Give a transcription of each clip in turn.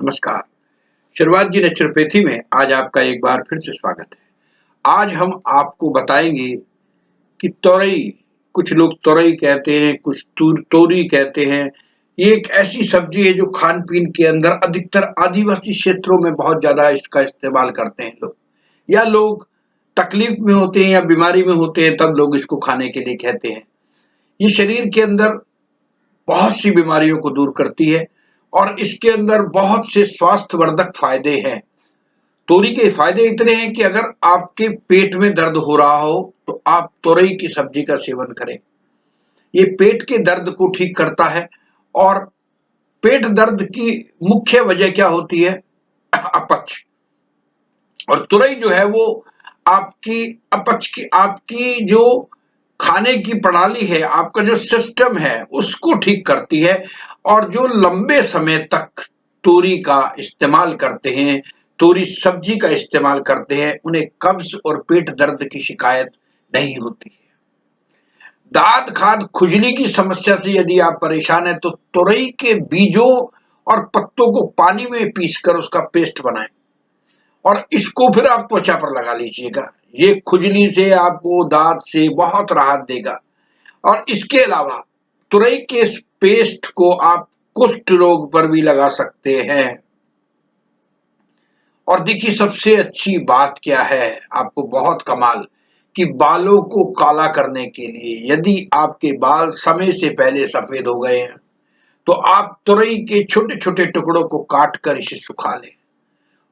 नमस्कार। शुरुआत जी नेचुरोपैथी में आज आपका एक बार फिर से स्वागत है। आज हम आपको बताएंगे कि तोरई, कुछ लोग तोरई कहते हैं, कुछ तोरी कहते हैं। ये एक ऐसी सब्जी है जो खान पीन के अंदर अधिकतर आदिवासी क्षेत्रों में बहुत ज्यादा इसका इस्तेमाल करते हैं लोग, या लोग तकलीफ में होते हैं या बीमारी में होते हैं तब लोग इसको खाने के लिए कहते हैं। ये शरीर के अंदर बहुत सी बीमारियों को दूर करती है और इसके अंदर बहुत से स्वास्थ्यवर्धक फायदे हैं। तोरी के फायदे इतने हैं कि अगर आपके पेट में दर्द हो रहा हो तो आप तोरई की सब्जी का सेवन करें। ये पेट के दर्द को ठीक करता है। और पेट दर्द की मुख्य वजह क्या होती है? अपच। और तुरई जो है वो आपकी अपच की, आपकी जो खाने की प्रणाली है, आपका जो सिस्टम है उसको ठीक करती है। और जो लंबे समय तक तोरी का इस्तेमाल करते हैं, तोरी सब्जी का इस्तेमाल करते हैं, उन्हें कब्ज और पेट दर्द की शिकायत नहीं होती है। दांत खाद खुजली की समस्या से यदि आप परेशान हैं तो तोरई के बीजों और पत्तों को पानी में पीसकर उसका पेस्ट बनाएं और इसको फिर आप त्वचा पर लगा लीजिएगा। ये खुजली से, आपको दांत से बहुत राहत देगा। और इसके अलावा तुरई के इस पेस्ट को आप कुष्ठ रोग पर भी लगा सकते हैं। और देखिए सबसे अच्छी बात क्या है, आपको बहुत कमाल, कि बालों को काला करने के लिए यदि आपके बाल समय से पहले सफेद हो गए हैं तो आप तुरई के छोटे छोटे टुकड़ों को काट कर इसे सुखा लें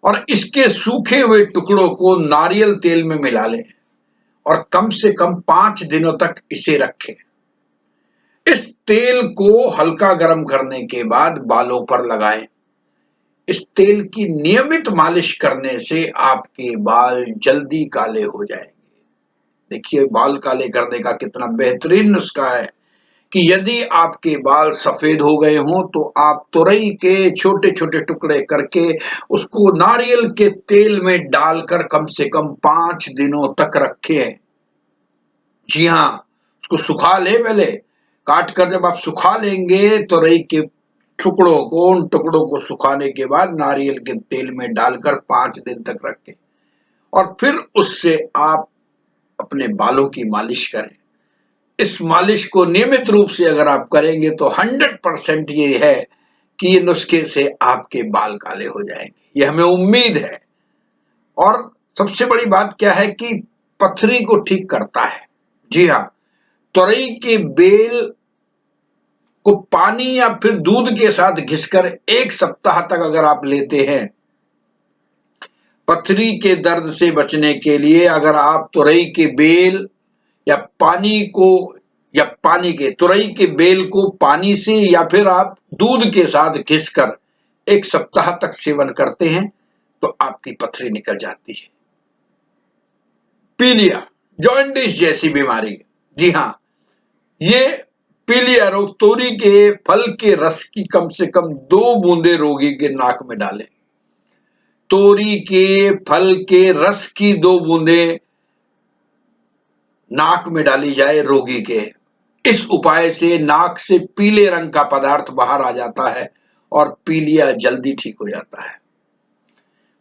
और इसके सूखे हुए टुकड़ों को नारियल तेल में मिला लें और कम से कम 5 दिनों तक इसे रखें। इस तेल को हल्का गर्म करने के बाद बालों पर लगाएं। इस तेल की नियमित मालिश करने से आपके बाल जल्दी काले हो जाएंगे। देखिए बाल काले करने का कितना बेहतरीन नुस्खा है कि यदि आपके बाल सफेद हो गए हों तो आप तुरई के छोटे छोटे टुकड़े करके उसको नारियल के तेल में डालकर कम से कम 5 दिनों तक रखें। जी हाँ, उसको सुखा ले, पहले काट कर जब आप सुखा लेंगे तुरई के टुकड़ों को, उन टुकड़ों को सुखाने के बाद नारियल के तेल में डालकर 5 दिन तक रखें और फिर उससे आप अपने बालों की मालिश करें। इस मालिश को नियमित रूप से अगर आप करेंगे तो 100% ये है कि ये नुस्खे से आपके बाल काले हो जाएंगे, ये हमें उम्मीद है। और सबसे बड़ी बात क्या है कि पथरी को ठीक करता है। जी हाँ, तुरई के बेल को पानी या फिर दूध के साथ घिसकर 1 सप्ताह तक अगर आप लेते हैं, पथरी के दर्द से बचने के लिए अगर आप तुरई के बेल या तुरई के बेल को पानी से या फिर आप दूध के साथ घिसकर 1 सप्ताह तक सेवन करते हैं तो आपकी पथरी निकल जाती है। पीलिया, जॉन्डिस जैसी बीमारी, जी हाँ, ये पीलिया रोग, तोरी के फल के रस की कम से कम 2 बूंदे रोगी के नाक में डालें। तोरी के फल के रस की 2 बूंदे नाक में डाली जाए रोगी के। इस उपाय से नाक से पीले रंग का पदार्थ बाहर आ जाता है और पीलिया जल्दी ठीक हो जाता है।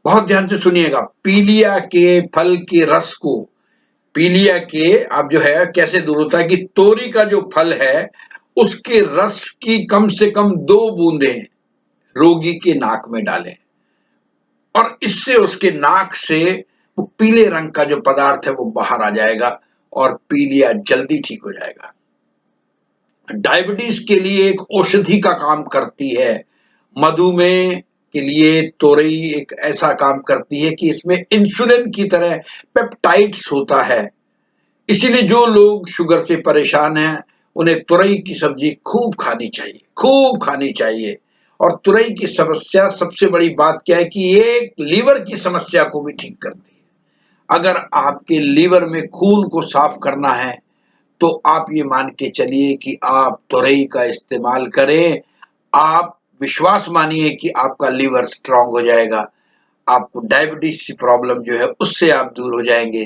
बहुत ध्यान से सुनिएगा, पीलिया के फल के रस को, पीलिया के आप जो है कैसे दूर होता है कि तोरी का जो फल है उसके रस की कम से कम 2 बूंदे रोगी के नाक में डालें और इससे उसके नाक से वो पीले रंग का जो पदार्थ है वो बाहर आ जाएगा और पीलिया जल्दी ठीक हो जाएगा। डायबिटीज के लिए एक औषधि का काम करती है। मधुमेह के लिए तोरई एक ऐसा काम करती है कि इसमें इंसुलिन की तरह पेप्टाइड्स होता है। इसीलिए जो लोग शुगर से परेशान हैं उन्हें तुरई की सब्जी खूब खानी चाहिए, खूब खानी चाहिए। और तुरई की समस्या, सबसे बड़ी बात क्या है कि ये लीवर की समस्या को भी ठीक करती है। अगर आपके लीवर में खून को साफ करना है तो आप ये मान के चलिए कि आप तुरई का इस्तेमाल करें। आप विश्वास मानिए कि आपका लीवर स्ट्रांग हो जाएगा, आपको डायबिटीज की प्रॉब्लम जो है उससे आप दूर हो जाएंगे।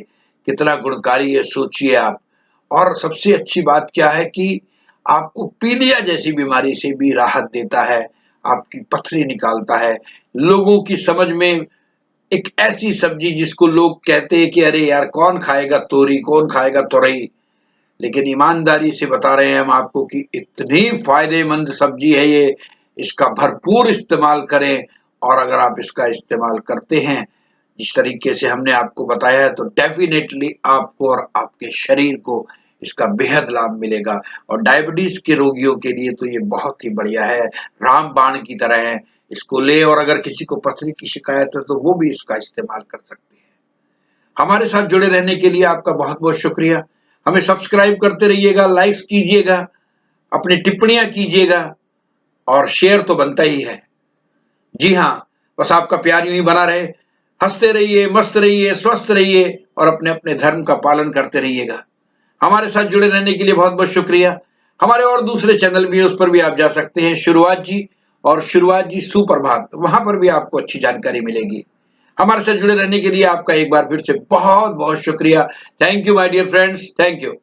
कितना गुणकारी है सोचिए आप। और सबसे अच्छी बात क्या है कि आपको पीलिया जैसी बीमारी से भी राहत देता है। आपकी पथरी निकालता है। लोगों की समझ में एक ऐसी सब्जी जिसको लोग कहते हैं कि अरे यार कौन खाएगा तोरी, कौन खाएगा तोरई, लेकिन ईमानदारी से बता रहे हैं हम आपको कि इतनी फायदेमंद सब्जी है ये, इसका भरपूर इस्तेमाल करें। और अगर आप इसका इस्तेमाल करते हैं जिस तरीके से हमने आपको बताया है तो डेफिनेटली आपको और आपके शरीर को इसका बेहद लाभ मिलेगा। और डायबिटीज के रोगियों के लिए तो ये बहुत ही बढ़िया है, रामबाण की तरह है। इसको ले और अगर किसी को पथरी की शिकायत है तो वो भी इसका इस्तेमाल कर सकते हैं। हमारे साथ जुड़े रहने के लिए आपका बहुत बहुत शुक्रिया। हमें सब्सक्राइब करते रहिएगा, लाइक्स कीजिएगा, अपनी टिप्पणियां कीजिएगा और शेयर तो बनता ही है। जी हाँ, बस आपका प्यार यूं ही बना रहे। हंसते रहिए, मस्त रहिए, स्वस्थ रहिए और अपने अपने धर्म का पालन करते रहिएगा। हमारे साथ जुड़े रहने के लिए बहुत बहुत शुक्रिया। हमारे और दूसरे चैनल भी है, उस पर भी आप जा सकते हैं, शुरुआत जी और शुरुआत जी सुप्रभात, वहां पर भी आपको अच्छी जानकारी मिलेगी। हमारे साथ जुड़े रहने के लिए आपका एक बार फिर से बहुत बहुत शुक्रिया। Thank you my dear friends, thank you.